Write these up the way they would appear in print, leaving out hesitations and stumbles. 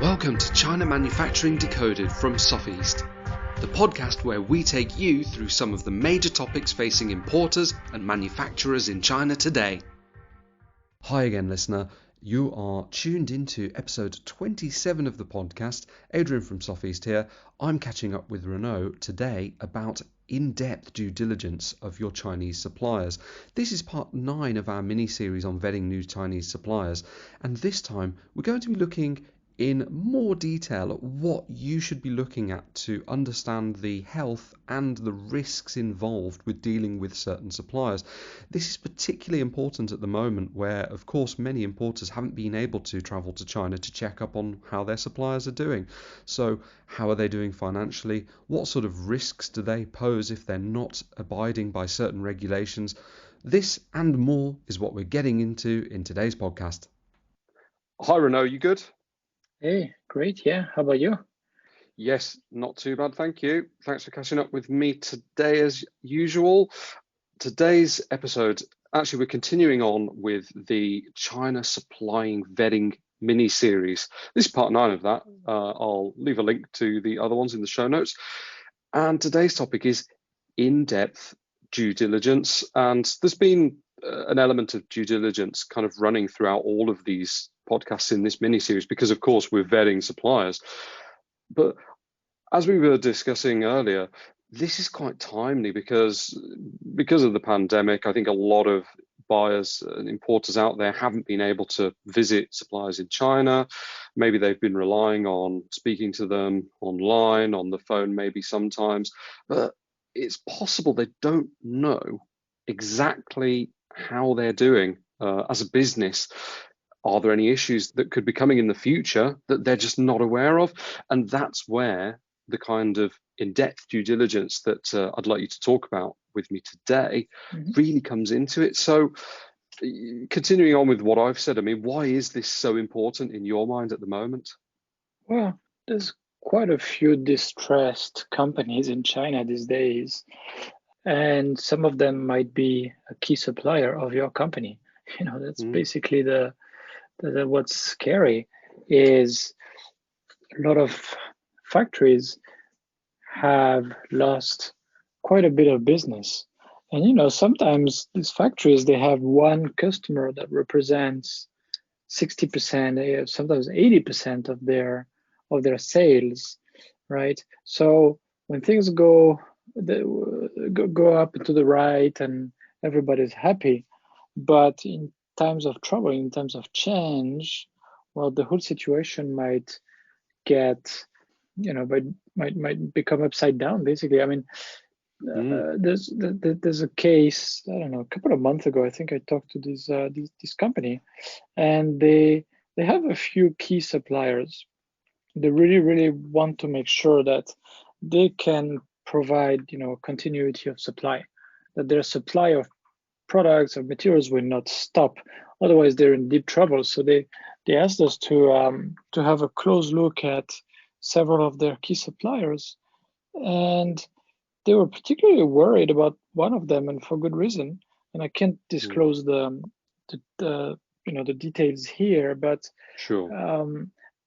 Welcome to China Manufacturing Decoded from Sofeast, the podcast where we take you through some of the major topics facing importers and manufacturers in China today. Hi again, listener. You are tuned into episode 27 of the podcast. Adrian from Sofeast here. I'm catching up with Renaud today about in-depth due diligence of your Chinese suppliers. This is part 9 of our mini-series on vetting new Chinese suppliers, and this time we're going to be looking in more detail at what you should be looking at to understand the health and the risks involved with dealing with certain suppliers. This is particularly important at the moment where, of course, many importers haven't been able to travel to China to check up on how their suppliers are doing. So how are they doing financially? What sort of risks do they pose if they're not abiding by certain regulations? This and more is what we're getting into in today's podcast. Hi Renaud, you good? Hey, great. Yeah. How about you? Yes, not too bad, thank you. Thanks for catching up with me today as usual. Today's episode, actually we're continuing on with the China supplying vetting mini-series. This is part 9 of that. I'll leave a link to the other ones in the show notes. And today's topic is in-depth due diligence. And there's been an element of due diligence kind of running throughout all of these podcasts in this mini-series because, of course, we're vetting suppliers. But as we were discussing earlier, this is quite timely because of the pandemic. I think a lot of buyers and importers out there haven't been able to visit suppliers in China. Maybe they've been relying on speaking to them online, on the phone maybe sometimes, but it's possible they don't know exactly how they're doing as a business. Are there any issues that could be coming in the future that they're just not aware of? And that's where the kind of in-depth due diligence that I'd like you to talk about with me today really comes into it. So continuing on with what I've said, I mean, why is this so important in your mind at the moment? Well, there's quite a few distressed companies in China these days, and some of them might be a key supplier of your company. You know, that's basically the what's scary is a lot of factories have lost quite a bit of business. And, you know, sometimes these factories, they have one customer that represents 60%, sometimes 80% of their sales, right? So when things go up and to the right and everybody's happy, but in times of trouble, in times of change, well, the whole situation might get, you know, might become upside down. Basically, I mean, there's a case. I don't know. A couple of months ago, I think I talked to this company, and they have a few key suppliers. They really want to make sure that they can provide, you know, continuity of supply, that their supply of products or materials will not stop. Otherwise, they're in deep trouble. So they asked us to have a close look at several of their key suppliers, and they were particularly worried about one of them, and for good reason. And I can't disclose the you know, the details here, but sure.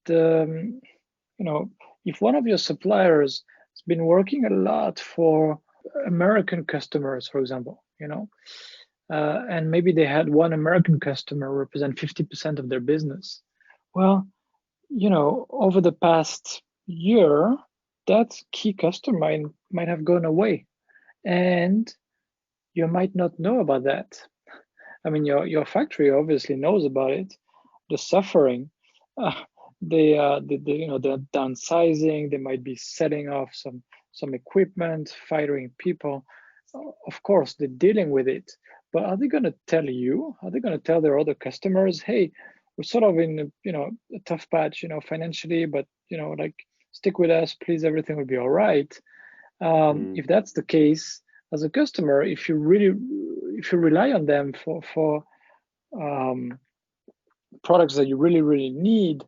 You know, if one of your suppliers has been working a lot for American customers, for example, you know, and maybe they had one American customer represent 50% of their business. Well, you know, over the past year, that key customer might have gone away, and you might not know about that. I mean, your factory obviously knows about it, the suffering. They you know, they're downsizing. They might be selling off some equipment, firing people. Of course, they're dealing with it. But are they going to tell you? Are they going to tell their other customers, hey, we're sort of in, you know, a tough patch, you know, financially, but, you know, like, stick with us, please, everything will be all right. If that's the case, as a customer, if you rely on them for products that you really need,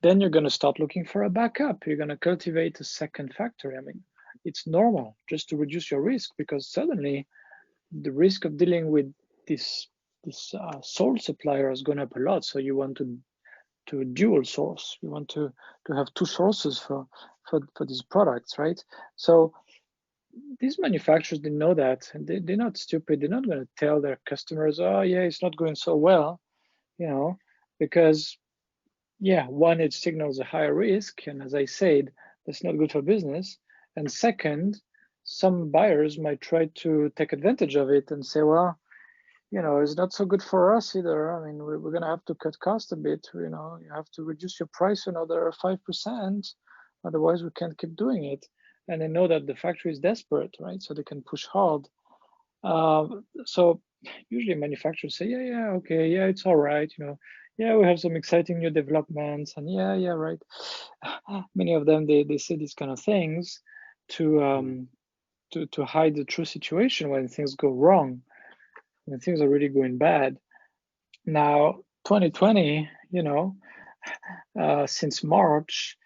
then you're going to start looking for a backup. You're going to cultivate a second factory. I mean, it's normal just to reduce your risk, because suddenly the risk of dealing with this sole supplier has gone up a lot. So you want to to dual source. We want to have two sources for these products, right? So these manufacturers, they know that, and they're not stupid. They're not going to tell their customers, oh yeah, it's not going so well, because yeah, one, it signals a higher risk, and as I said, that's not good for business. And second, some buyers might try to take advantage of it and say, well, it's not so good for us either. I mean, we're going to have to cut costs a bit. You have to reduce your price another 5%, otherwise we can't keep doing it. And they know that the factory is desperate, right? So they can push hard. So usually manufacturers say, yeah, okay, yeah, it's all right. Yeah, we have some exciting new developments, and yeah, right. Many of them, they say these kind of things to hide the true situation when things go wrong, when things are really going bad. Now, 2020, since March,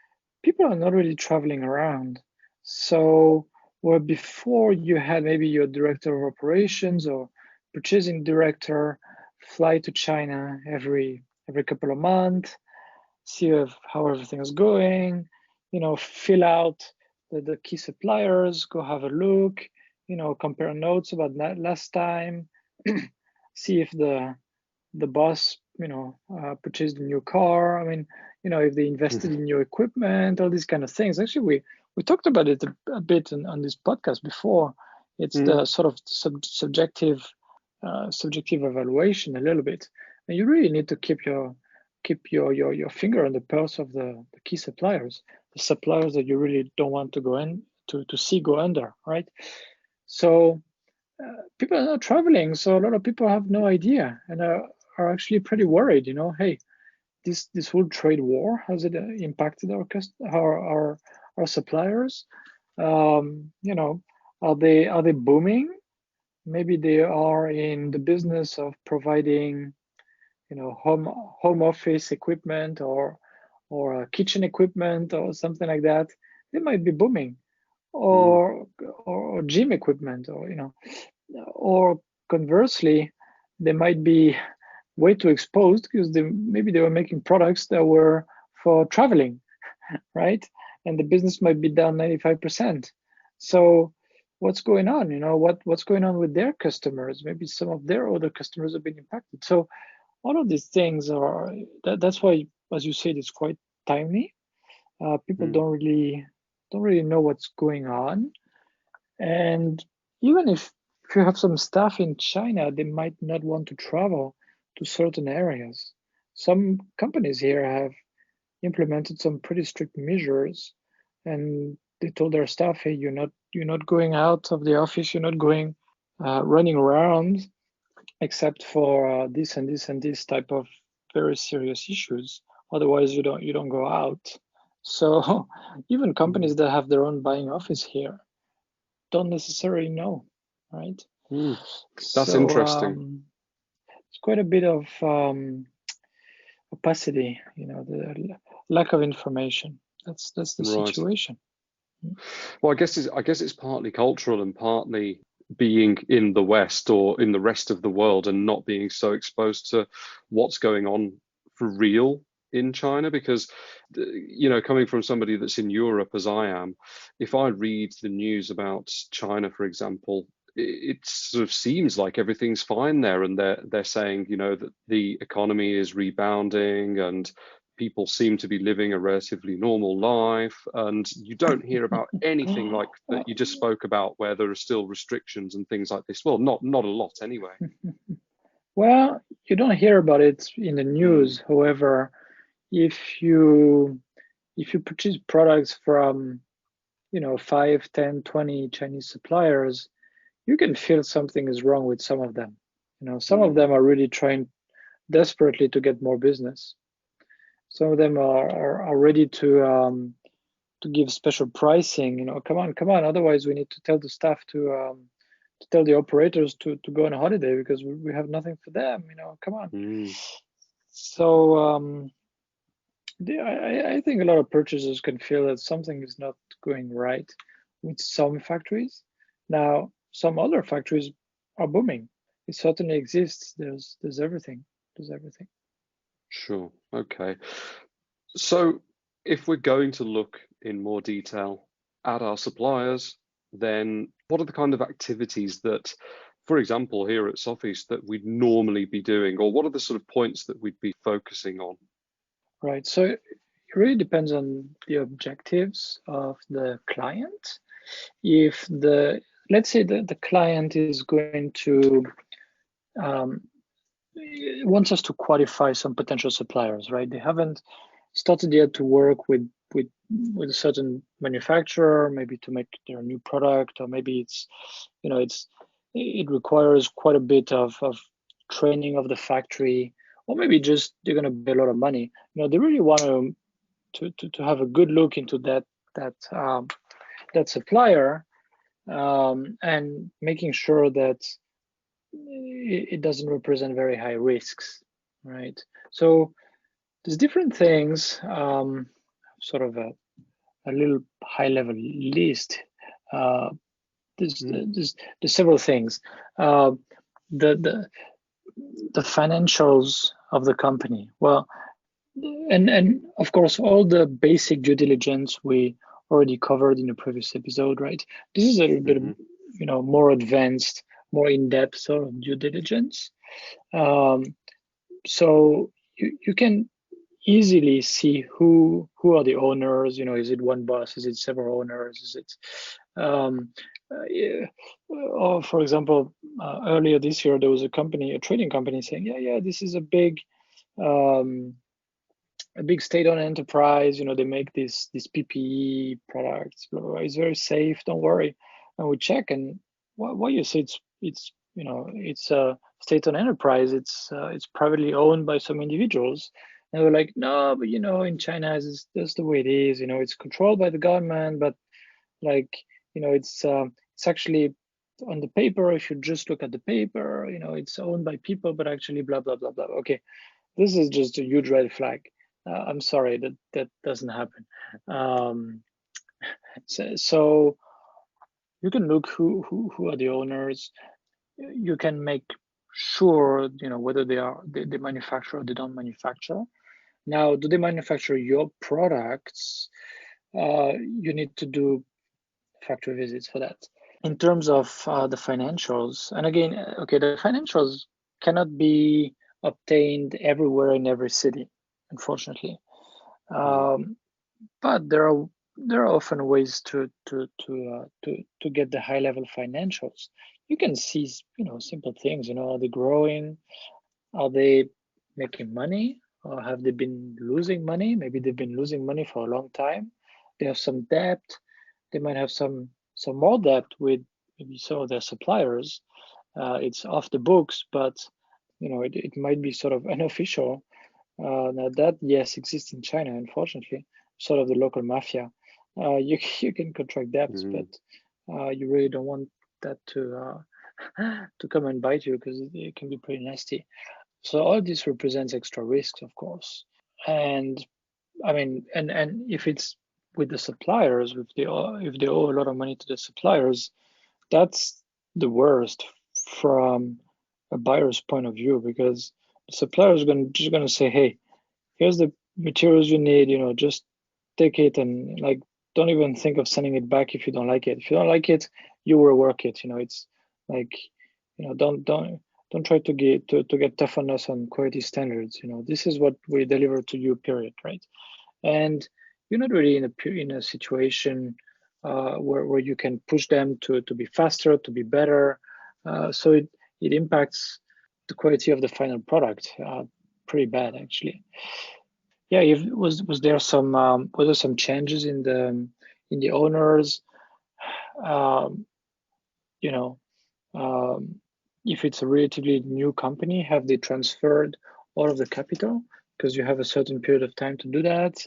people are not really traveling around. So where before you had maybe your director of operations or purchasing director fly to China every couple of months, see how everything is going, fill out the key suppliers, go have a look, compare notes about last time, see if the boss, purchased a new car. I mean, if they invested in new equipment, all these kind of things. Actually, we talked about it a bit on this podcast before. It's the sort of subjective evaluation a little bit, and you really need to keep your finger on the pulse of the key suppliers, the suppliers that you really don't want to go in to see go under, right? So people are not traveling, so a lot of people have no idea and are actually pretty worried. Hey, this whole trade war, has it impacted our suppliers? Are they booming? Maybe they are in the business of providing, home office equipment or kitchen equipment or something like that. They might be booming, or gym equipment, or conversely, they might be way too exposed because maybe they were making products that were for traveling, right? And the business might be down 95%. So what's going on? What's going on with their customers? Maybe some of their other customers have been impacted. So all of these things that's why, as you said, it's quite timely. People don't really know what's going on. And even if you have some staff in China, they might not want to travel to certain areas. Some companies here have implemented some pretty strict measures, and they told their staff, "Hey, you're not going out of the office. You're not going running around, except for this and this and this type of very serious issues. Otherwise, you don't go out." So even companies that have their own buying office here don't necessarily know, right? That's interesting. It's quite a bit of opacity, the lack of information. That's the situation. Well, I guess it's partly cultural and partly being in the West or in the rest of the world and not being so exposed to what's going on for real in China, because coming from somebody that's in Europe as I am, if I read the news about China, for example, it sort of seems like everything's fine there, and they're saying that the economy is rebounding and people seem to be living a relatively normal life, and you don't hear about anything like that you just spoke about, where there are still restrictions and things like this. Well, not a lot anyway. Well, you don't hear about it in the news. However, if you purchase products from 5, 10, 20 Chinese suppliers, you can feel something is wrong with some of them. Some of them are really trying desperately to get more business. Some of them are ready to give special pricing. Come on. Otherwise, we need to tell the staff to tell the operators to go on a holiday because we have nothing for them. Come on. So I think a lot of purchasers can feel that something is not going right with some factories. Now, some other factories are booming. It certainly exists. There's everything. Sure. Okay. So if we're going to look in more detail at our suppliers, then what are the kind of activities that, for example, here at Sofeast that we'd normally be doing, or what are the sort of points that we'd be focusing on? Right. So it really depends on the objectives of the client. If let's say that the client is going to um, wants us to qualify some potential suppliers, right? They haven't started yet to work with a certain manufacturer, maybe to make their new product, or maybe it requires quite a bit of training of the factory, or maybe just they're going to pay a lot of money. They really want to have a good look into that supplier, and making sure that it doesn't represent very high risks, right? So there's different things, sort of a little high level list. Uh, there's several things. The the financials of the company. Well, and of course, all the basic due diligence we already covered in the previous episode, right? This is a little bit, more advanced, more in-depth sort of due diligence. So you can easily see who are the owners. Is it one boss? Is it several owners? Is it yeah. Or for example, earlier this year there was a trading company saying, yeah, this is um, a big state-owned enterprise. They make these PPE products. Blah, blah, blah. It's very safe. Don't worry. And we check, and why you say it's a state-owned enterprise. It's privately owned by some individuals. And we're like, no, but in China, that's the way it is. It's controlled by the government, but like, it's actually on the paper. If you just look at the paper, it's owned by people, but actually, blah blah blah blah. Okay, this is just a huge red flag. I'm sorry that doesn't happen. So you can look who are the owners. You can make sure whether they manufacture or they don't manufacture. Now, do they manufacture your products? You need to do factory visits for that. In terms of the financials, and again, okay, the financials cannot be obtained everywhere in every city, unfortunately. But there are often ways to get the high level financials. You can see simple things. Are they growing? Are they making money? Or have they been losing money? Maybe they've been losing money for a long time. They have some debt. They might have some more debt with maybe some of their suppliers. It's off the books, but it might be sort of unofficial. Now that, yes, exists in China, unfortunately, sort of the local mafia. You can contract debts, but you really don't want that to come and bite you, because it can be pretty nasty. So all this represents extra risks, of course. And I mean, and if it's with the suppliers, if they owe a lot of money to the suppliers, that's the worst from a buyer's point of view, because the supplier is just gonna say, hey, here's the materials you need, just take it, and like, don't even think of sending it back if you don't like it. If you don't like it, you will work it. It's like, don't try to get tough on us on quality standards. This is what we deliver to you, period, right? And you're not really in a situation where you can push them to be faster, to be better. So it impacts the quality of the final product pretty bad, actually. Yeah, was there some changes in the owners? Um, you know, if it's a relatively new company, have they transferred all of the capital? Because you have a certain period of time to do that.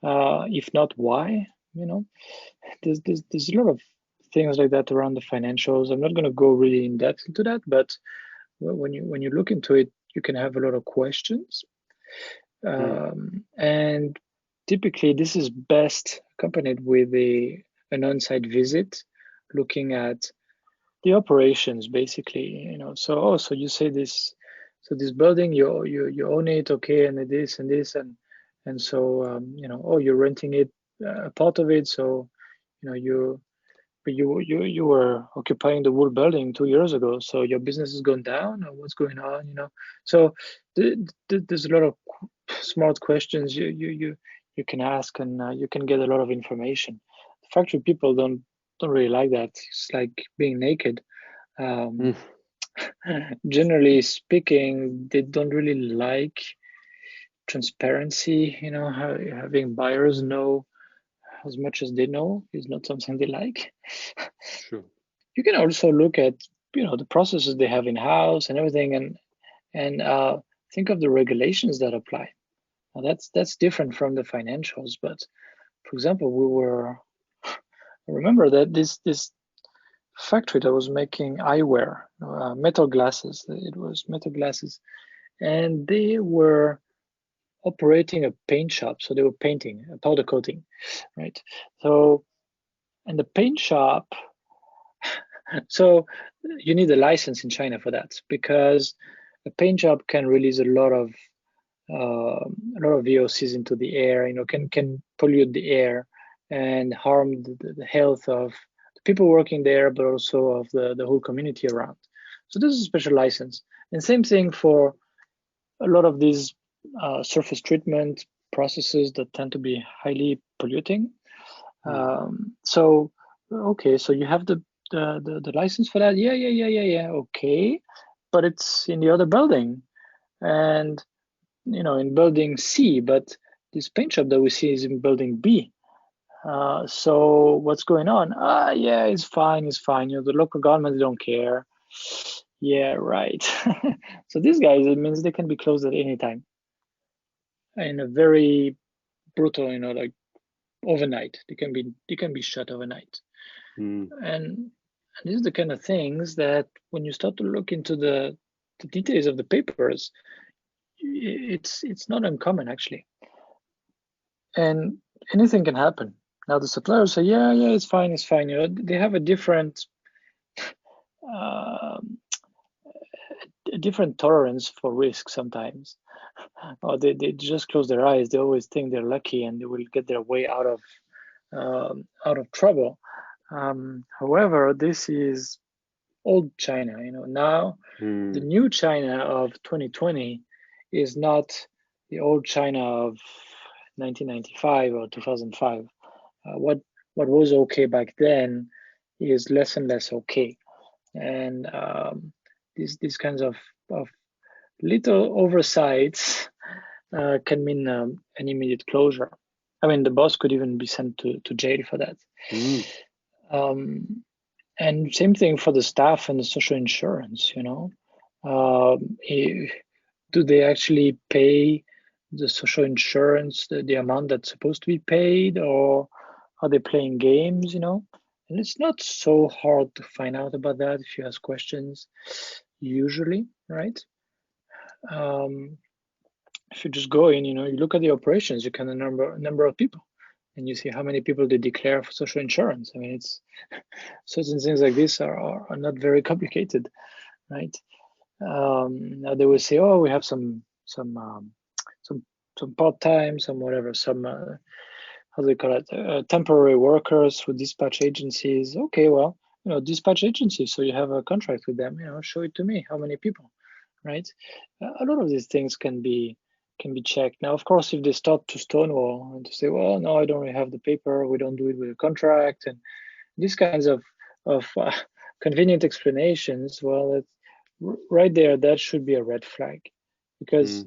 If not, why? There's a lot of things like that around the financials. I'm not going to go really in depth into that, but when you look into it, you can have a lot of questions. And typically, this is best accompanied with an on-site visit, looking at the operations, basically. So you say this So this building, you own it, okay, and this and this, and so oh, you're renting it, a part of it, so you but you were occupying the whole building 2 years ago, so your business has gone down, or what's going on, So there's a lot of smart questions you can ask, and you can get a lot of information. The factory people don't really like that. It's like being naked. Mm. Generally speaking, they don't really like transparency. Having buyers know as much as they know is not something they like. Sure. You can also look at the processes they have in house and everything, and think of the regulations that apply. Now that's different from the financials. But for example, I remember that this factory that was making eyewear, metal glasses. It was metal glasses, and they were operating a paint shop. So they were painting, powder coating, right? So, and the paint shop, so you need a license in China for that, because a paint shop can release a lot of VOCs into the air. Can pollute the air and harm the health of the people working there, but also of the whole community around. So this is a special license. And same thing for a lot of these surface treatment processes that tend to be highly polluting. So okay, so you have the license for that? Yeah. Okay, but it's in the other building, and in building C, but this paint shop that we see is in building B. So what's going on? Yeah, it's fine, it's fine. The local governments don't care. Yeah, right. So these guys, it means they can be closed at any time in a very brutal, like overnight. They can be shut overnight. And these are the kind of things that when you start to look into the details of the papers, it's not uncommon actually. And anything can happen. Now the suppliers say, yeah, it's fine, it's fine. They have a different tolerance for risk sometimes. Or they just close their eyes. They always think they're lucky and they will get their way out of trouble. However, this is old China. Now the new China of 2020 is not the old China of 1995 or 2005. What was okay back then is less and less okay, and these kinds of little oversights can mean an immediate closure. I mean, the boss could even be sent to jail for that. And same thing for the staff and the social insurance. Do they actually pay the social insurance, the amount that's supposed to be paid, or are they playing games? And it's not so hard to find out about that if you ask questions, usually, right? If you just go in, you look at the operations, you can number of people, and you see how many people they declare for social insurance. I mean, it's certain things like this are not very complicated, right? Now they will say, oh, we have some part-time, some whatever, some how do they call it, temporary workers through dispatch agencies. Okay, well, dispatch agencies, so you have a contract with them. Show it to me, how many people, right? A lot of these things can be checked. Now, of course, if they start to stonewall and to say, well, no, I don't really have the paper, we don't do it with a contract, and these kinds of convenient explanations, well, it's right there, that should be a red flag, because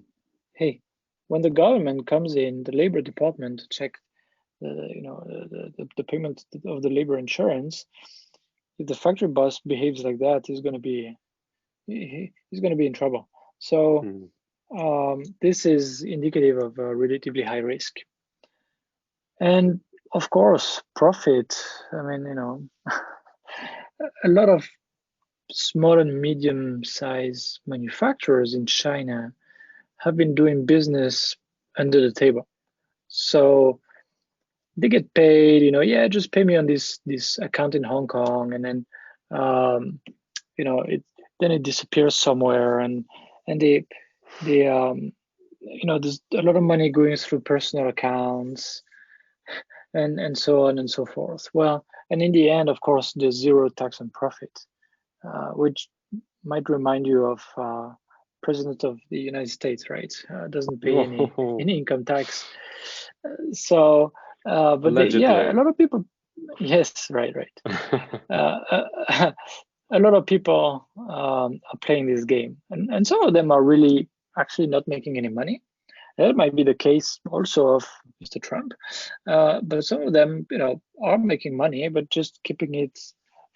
hey, when the government comes in, the labor department, to check the payment of the labor insurance, if the factory boss behaves like that, he's going to be in trouble. So this is indicative of a relatively high risk. And of course, profit. I mean, a lot of small and medium-sized manufacturers in China have been doing business under the table. So they get paid, yeah, just pay me on this account in Hong Kong, and then then it disappears somewhere, and and there's a lot of money going through personal accounts and so on and so forth. Well, and in the end, of course, there's zero tax on profit, which might remind you of President of the United States, right? Doesn't pay Oh, any income tax. So, but yeah, a allegedly. lot of people. Yes, right. A lot of people are playing this game, and some of them are really actually not making any money. That might be the case also of Mr. Trump, but some of them, are making money, but just keeping it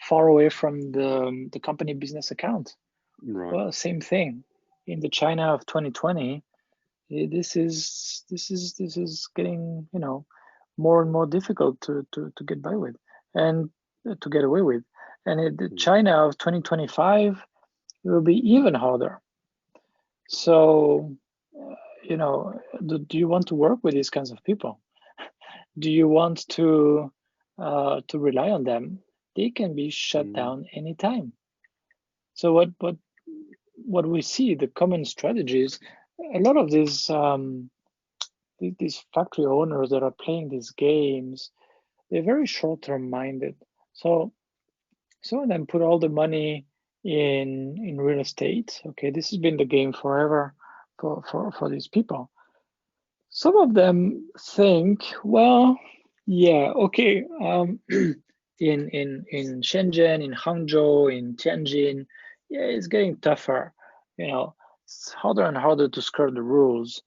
far away from the company business account. Right. Well, same thing in the China of 2020. This is getting more and more difficult to get by with and to get away with, and the Mm, China of 2025 will be even harder. So, do you want to work with these kinds of people? Do you want to rely on them? They can be shut mm, down anytime. So what we see, the common strategies, a lot of these factory owners that are playing these games, they're very short-term minded. So some of them put all the money in real estate. Okay, this has been the game forever for these people. Some of them think, well, yeah, okay, in Shenzhen, in Hangzhou, in Tianjin, yeah, it's getting tougher. It's harder and harder to skirt the rules.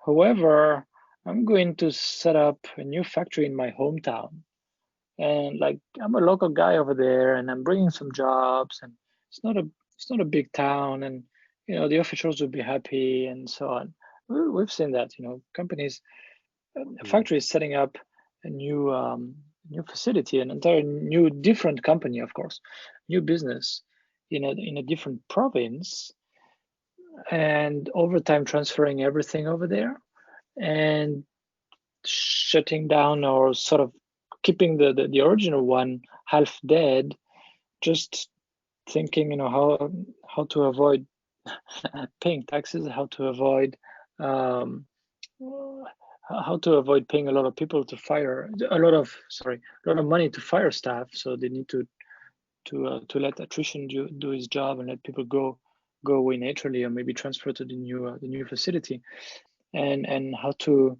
However, I'm going to set up a new factory in my hometown, and like I'm a local guy over there, and I'm bringing some jobs, and it's not a big town, and the officials will be happy, and so on. We've seen that, companies, mm, factories setting up a new facility, an entire new different company, of course, new business in a different province, and over time transferring everything over there and shutting down or sort of keeping the original one half dead, just thinking, how to avoid paying taxes, um, how to avoid paying a lot of people to fire a lot of money to fire staff. So they need to let attrition do his job and let people go away naturally, or maybe transfer to the new facility, and how to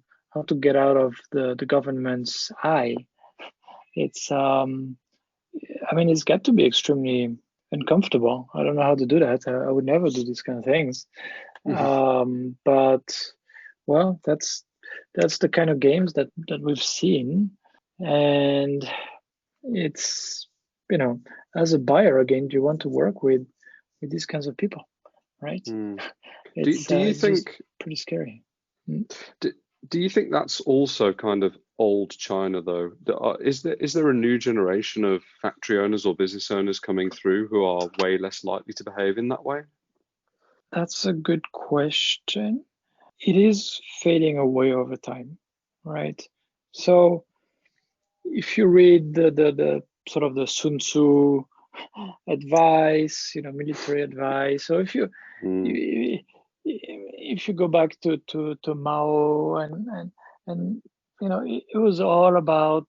get out of the government's eye. It's I mean, it's got to be extremely uncomfortable. I don't know how to do that. I would never do these kind of things. But well, that's the kind of games that we've seen, and it's as a buyer again, do you want to work with these kinds of people, right? mm. It's Do you it's just think pretty scary. Mm. do, do you think that's also kind of old China though? Is there a new generation of factory owners or business owners coming through who are way less likely to behave in that way? That's a good question. It is fading away over time, right? So if you read the sort of the Sun Tzu advice, military advice, so Mm, if you go back to Mao, and it was all about,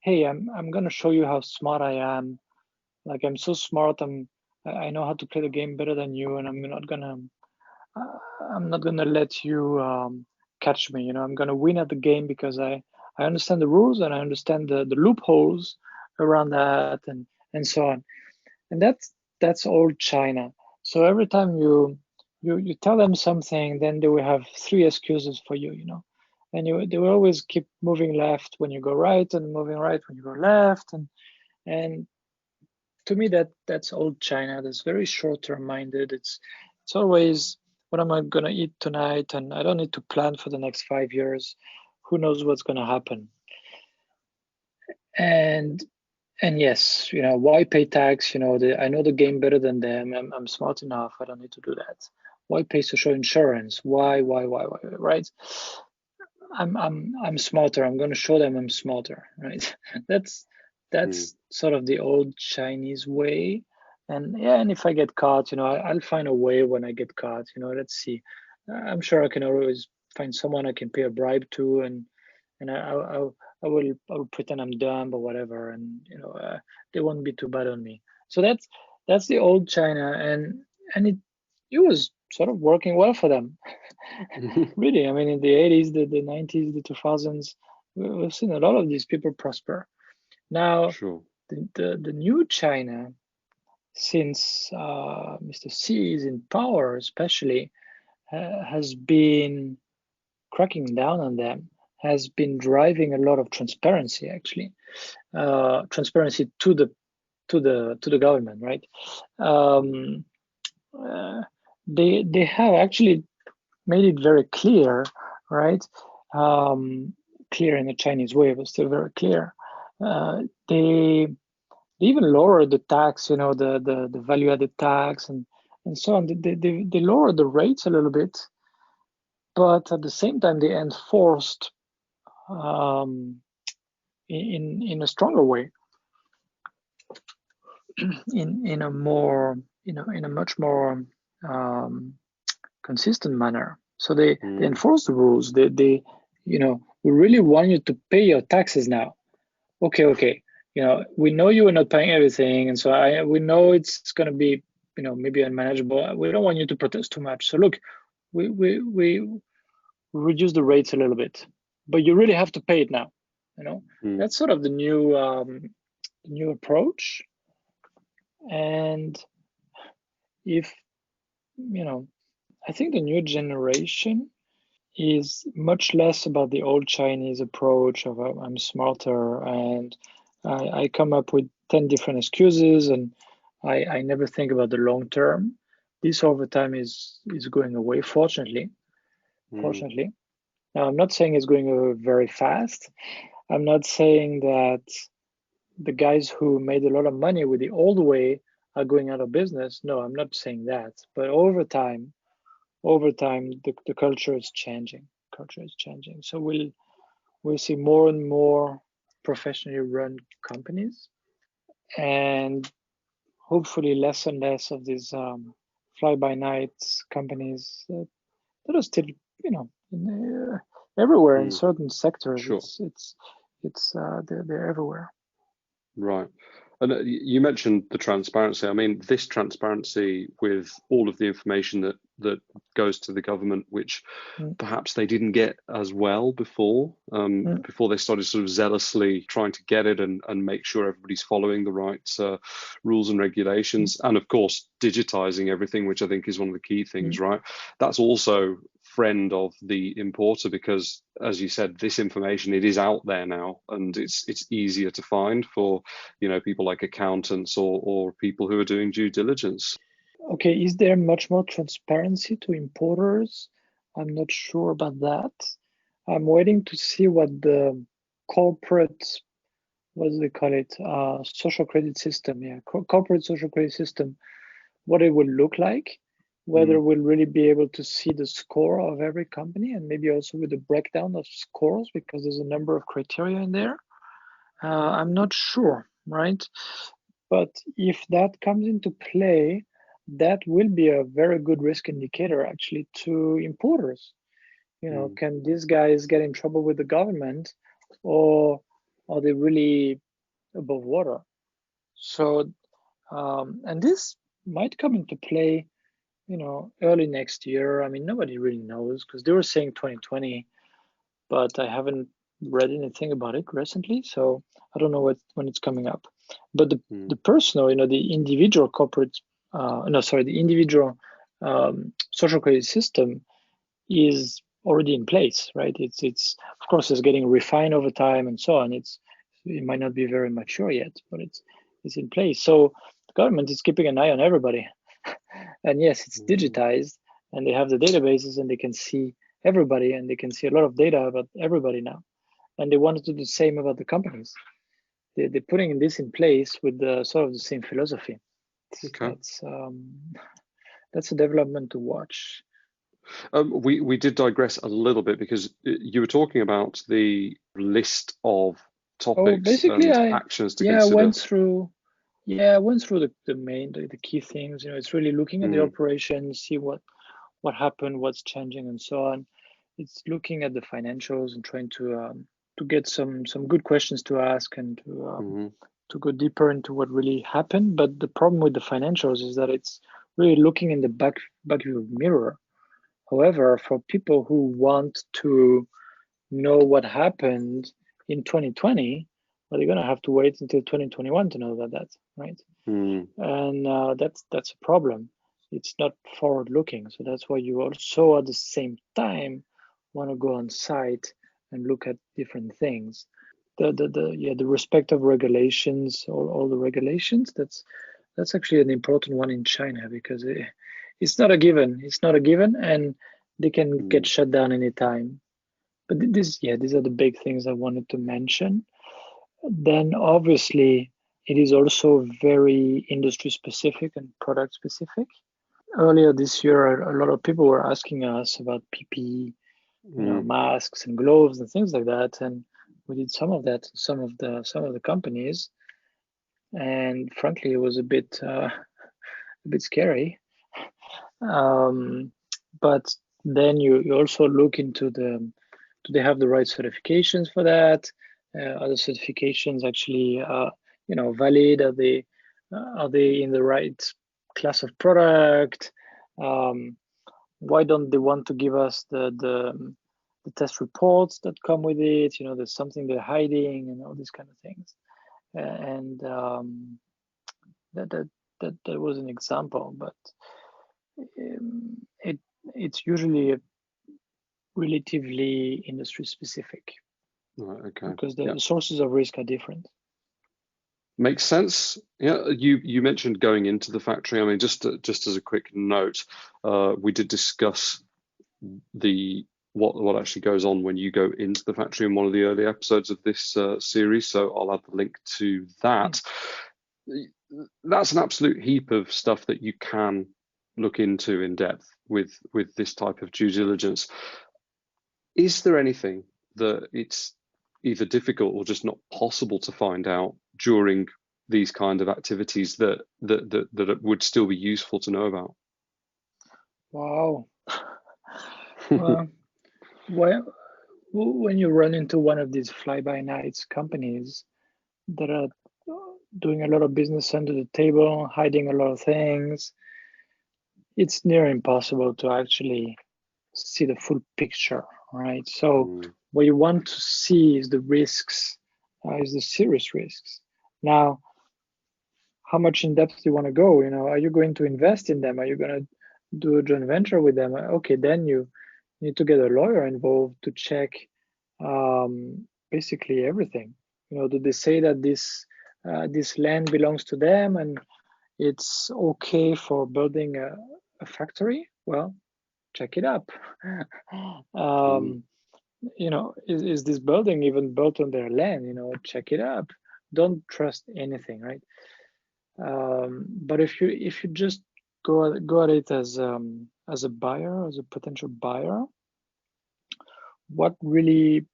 hey, I'm gonna show you how smart I am. Like, I'm so smart, I know how to play the game better than you, and uh, I'm not gonna let you catch me. I'm gonna win at the game because I understand the rules, and I understand the loopholes around that, and so on. And that's old China. So every time you tell them something, then they will have three excuses for you, and they will always keep moving left when you go right, and moving right when you go left, and to me that's old China. That's very short-term minded. It's always, what am I gonna eat tonight, and I don't need to plan for the next 5 years. Who knows what's gonna happen? And and yes, why pay tax? I know the game better than them. I'm smart enough. I don't need to do that. Why pay social insurance? Why? Right? I'm smarter. I'm going to show them I'm smarter. Right? That's mm, that's sort of the old Chinese way. And if I get caught, I'll find a way when I get caught. Let's see. I'm sure I can always find someone I can pay a bribe to, and I will pretend I'm dumb or whatever, and they won't be too bad on me. So that's the old China, and it was sort of working well for them. Really, I mean, in the 80s, the 90s, the 2000s, we've seen a lot of these people prosper. Now, Sure. the new China, since Mr. Xi is in power, especially, has been cracking down on them, has been driving a lot of transparency, actually, transparency to the government, right? Um, uh, they have actually made it very clear, right? Um, Clear in the Chinese way, but still very clear. They even lowered the tax, the value added tax and so on. They lowered the rates a little bit, but at the same time they enforced um, in a stronger way, in a more in a much more um, consistent manner. So they Mm. enforce the rules. We really want you to pay your taxes now. Okay. We know you are not paying everything, and so we know it's going to be, maybe unmanageable. We don't want you to protest too much. So look, we reduce the rates a little bit, but you really have to pay it now. Mm. That's sort of the new approach. And if I think the new generation is much less about the old Chinese approach of I'm smarter and I come up with 10 different excuses and I never think about the long term. This over time is going away, fortunately. Mm. Fortunately. Now, I'm not saying it's going away very fast. I'm not saying that the guys who made a lot of money with the old way are going out of business. No, I'm not saying that. But over time, the culture is changing. Culture is changing. So we'll see more and more professionally run companies, and hopefully less and less of these fly-by-night companies that are still, everywhere in Mm. certain sectors. Sure. They're everywhere. Right. And you mentioned the transparency. I mean, this transparency with all of the information that goes to the government, which Mm, perhaps they didn't get as well mm, before they started sort of zealously trying to get it and make sure everybody's following the right rules and mm, regulations. And of course, digitizing everything, which I think is one of the key things, mm. right? That's also friend of the importer because, as you said, this information, it is out there now and it's easier to find for people like accountants or people who are doing due diligence. Okay, is there much more transparency to importers? I'm not sure about that. I'm waiting to see what the corporate, what do they call it? Social credit system. Yeah, corporate social credit system, what it will look like, whether Mm. we'll really be able to see the score of every company and maybe also with the breakdown of scores because there's a number of criteria in there. I'm not sure, right? But if that comes into play, that will be a very good risk indicator actually to importers. Mm. Can these guys get in trouble with the government or are they really above water? So, and this might come into play, early next year. I mean, nobody really knows because they were saying 2020, but I haven't read anything about it recently, so I don't know when it's coming up. But the Mm. personal, the individual corporate, no, sorry, the individual social credit system is already in place, right? It's of course it's getting refined over time and so on. It might not be very mature yet, but it's in place. So the government is keeping an eye on everybody. And yes, it's Mm. digitized and they have the databases and they can see everybody and they can see a lot of data about everybody now. And they want to do the same about the companies. They're putting this in place with the sort of the same philosophy. Okay. That's a development to watch. We did digress a little bit because you were talking about the list of Oh, topics basically, and actions to I consider. went through. Yeah, I went through the key things. It's really looking at the Mm, operations, see what happened, what's changing, and so on. It's looking at the financials and trying to get some good questions to ask and mm, to go deeper into what really happened. But the problem with the financials is that it's really looking in the back view mirror. However, for people who want to know what happened in 2020, well, they're gonna have to wait until 2021 to know about that, right? mm, And that's a problem. It's not forward looking, so that's why you also at the same time want to go on site and look at different things. The respect of regulations, all the regulations. That's actually an important one in China because it's not a given. It's not a given, and they can get mm, shut down anytime. But these are the big things I wanted to mention. Then obviously it is also very industry specific and product specific. Earlier this year, a lot of people were asking us about PPE, mm. masks and gloves and things like that, and we did some of that, some of the companies, and frankly, it was a bit scary. Um, but then you also look into do they have the right certifications for that? Are the certifications actually valid? Are they in the right class of product? Um, why don't they want to give us the test reports that come with it? There's something they're hiding and all these kind of things. And that that that was an example, but it it's usually relatively industry specific Right, okay. because Yeah. the sources of risk are different. Makes sense. Yeah, you mentioned going into the factory. I mean, just as a quick note, we did discuss the what actually goes on when you go into the factory in one of the early episodes of this series. So I'll add the link to Mm. that. That's an absolute heap of stuff that you can look into in depth with this type of due diligence. Is there anything that it's either difficult or just not possible to find out during these kind of activities that it would still be useful to know about? Wow. Well, when you run into one of these fly-by-nights companies that are doing a lot of business under the table, hiding a lot of things, it's near impossible to actually see the full picture, right? So Mm, what you want to see is the risks, is the serious risks. Now, how much in depth do you want to go? Are you going to invest in them? Are you going to do a joint venture with them? Okay, then you need to get a lawyer involved to check basically everything. Do they say that this land belongs to them and it's okay for building a factory? Well, check it up. mm, um, is this building even built on their land? Check it up. Don't trust anything, right? But if you just go at it as a buyer, as a potential buyer, what really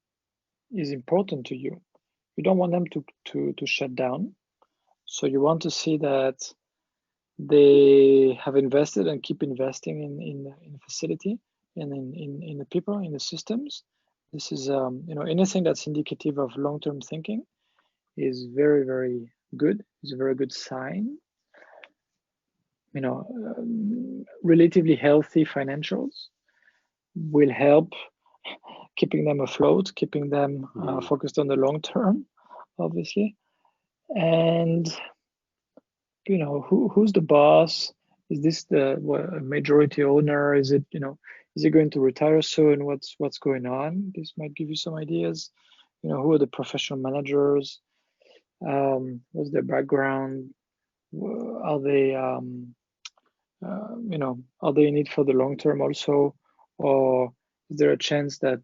is important to you? You don't want them to shut down. So you want to see that they have invested and keep investing in the facility and in the people, in the systems. This is anything that's indicative of long-term thinking is very, very good. It's a very good sign. Relatively healthy financials will help keeping them afloat, keeping them mm, focused on the long term, obviously. And who's the boss? Is this the majority owner? Is he going to retire soon? What's going on? This might give you some ideas. Who are the professional managers? What's their background? Are they are they in it for the long term also, or is there a chance that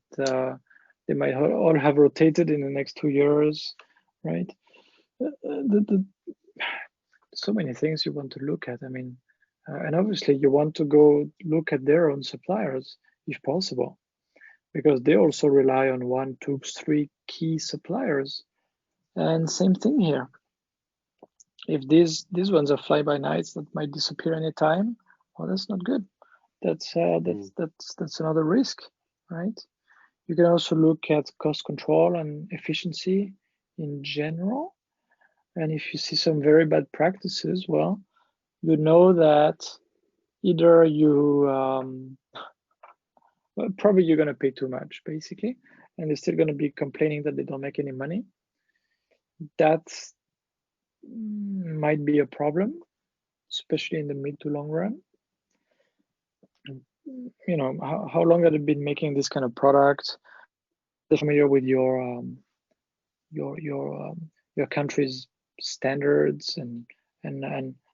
they might all have rotated in the next 2 years, right? So many things you want to look at. I mean, and obviously you want to go look at their own suppliers if possible, because they also rely on one, two, three key suppliers. And same thing here. If these ones are fly-by-nights that might disappear anytime, well, that's not good. That's another risk, right? You can also look at cost control and efficiency in general. And if you see some very bad practices, well, you know that either probably you're going to pay too much, basically, and they're still going to be complaining that they don't make any money. That might be a problem, especially in the mid to long run. You know, how long have they been making this kind of product? They're familiar with your country's standards and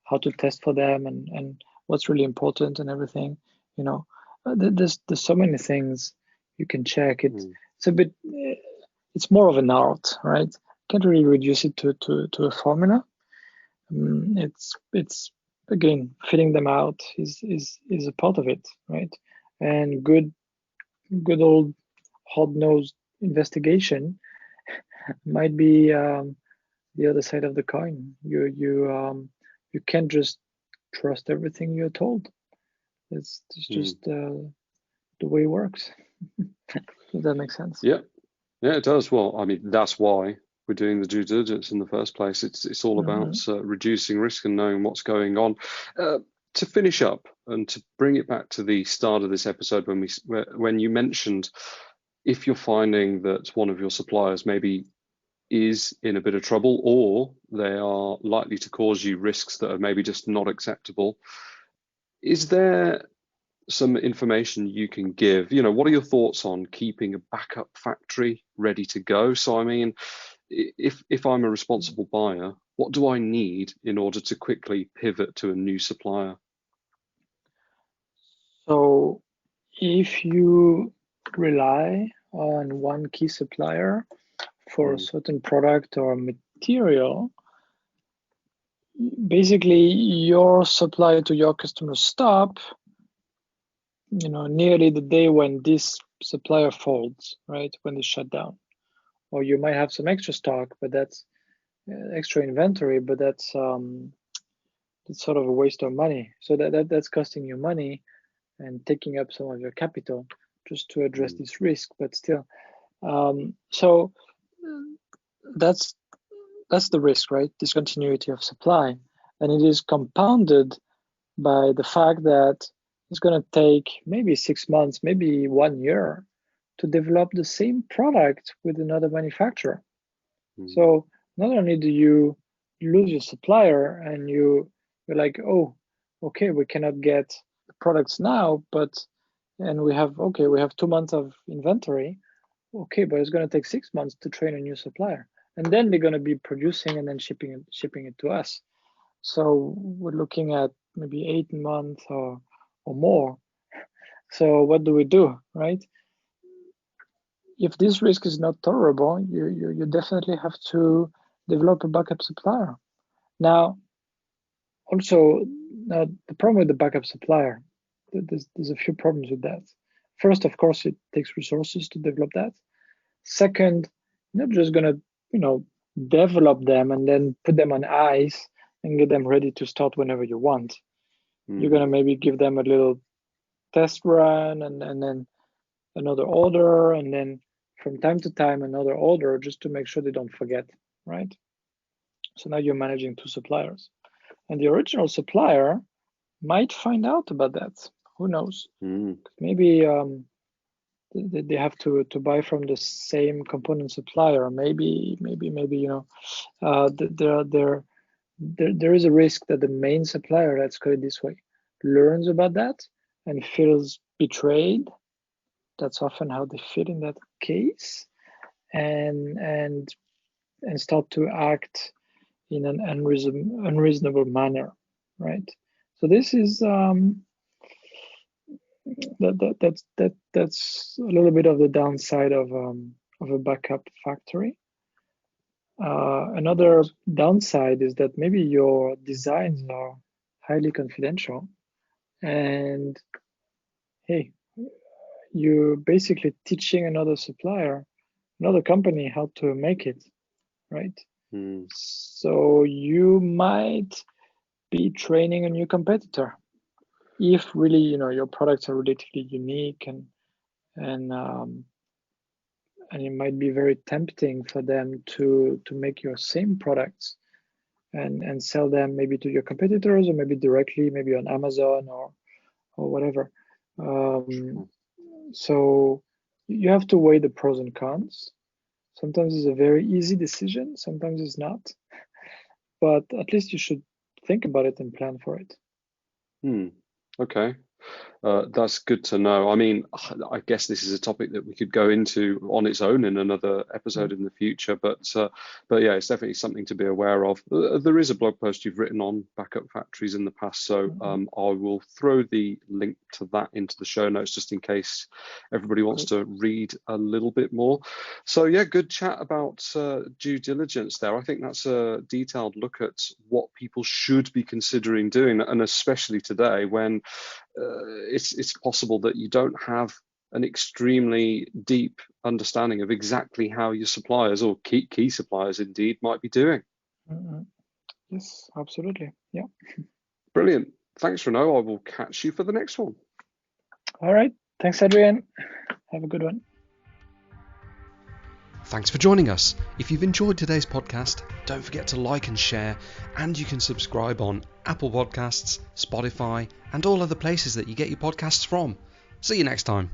how to test for them and what's really important and everything. You know, there's so many things you can check. It's a bit, it's more of an art, right? Can't really reduce it to a formula. It's again, fitting them out is a part of it, right? And good old hard-nosed investigation might be the other side of the coin. You can't just trust everything you're told. It's just the way it works. Does that make sense? Yeah, it does. Well, I mean, that's why we're doing the due diligence in the first place. It's all about reducing risk and knowing what's going on. To finish up and to bring it back to the start of this episode, when you mentioned if you're finding that one of your suppliers maybe is in a bit of trouble or they are likely to cause you risks that are maybe just not acceptable, is there some information you can give? You know, what are your thoughts on keeping a backup factory ready to go? So, I mean, if I'm a responsible buyer, what do I need in order to quickly pivot to a new supplier? So, if you rely on one key supplier for a certain product or material, basically your supply to your customers stop, you know, nearly the day when this supplier folds, right? When they shut down. Or you might have some extra stock, but that's extra inventory, but that's sort of a waste of money. So that's costing you money and taking up some of your capital just to address this risk. But still, so that's the risk, right? Discontinuity of supply, and it is compounded by the fact that it's going to take maybe 6 months, maybe 1 year to develop the same product with another manufacturer. So not only do you lose your supplier and you're like, oh, okay, we cannot get the products now, and we have 2 months of inventory. Okay, but it's going to take 6 months to train a new supplier, and then they're going to be producing and then shipping it to us. So we're looking at maybe 8 months or more. So what do we do, right? If this risk is not tolerable, you definitely have to develop a backup supplier. Now, also, the problem with the backup supplier, there's a few problems with that. First, of course, it takes resources to develop that. Second, you're not just gonna, develop them and then put them on ice and get them ready to start whenever you want. You're gonna maybe give them a little test run and then another order, and then from time to time another order just to make sure they don't forget, right? So now you're managing 2 suppliers. And the original supplier might find out about that. Who knows? Maybe they have to buy from the same component supplier. Maybe there is a risk that the main supplier, let's call it this way, learns about that and feels betrayed. That's often how they feel in that case, and start to act in an unreasonable manner, right? So this is that's a little bit of the downside of a backup factory. Another downside is that maybe your designs are highly confidential, and hey, you're basically teaching another supplier, another company, how to make it, right? So you might be training a new competitor if really your products are relatively unique, and it might be very tempting for them to make your same products and sell them maybe to your competitors, or maybe directly, maybe on Amazon or whatever. So you have to weigh the pros and cons. Sometimes it's a very easy decision, sometimes it's not, but at least you should think about it and plan for it. Okay. That's good to know. I mean, I guess this is a topic that we could go into on its own in another episode in the future, but yeah, it's definitely something to be aware of. There is a blog post you've written on backup factories in the past, so I will throw the link to that into the show notes just in case everybody wants to read a little bit more. So yeah, good chat about due diligence there. I think that's a detailed look at what people should be considering doing, and especially today when it's possible that you don't have an extremely deep understanding of exactly how your suppliers, or key suppliers indeed, might be doing. Yes, absolutely. Yeah. Brilliant. Thanks, Renaud. I will catch you for the next one. All right. Thanks, Adrian. Have a good one. Thanks for joining us. If you've enjoyed today's podcast, don't forget to like and share, and you can subscribe on Apple Podcasts, Spotify, and all other places that you get your podcasts from. See you next time.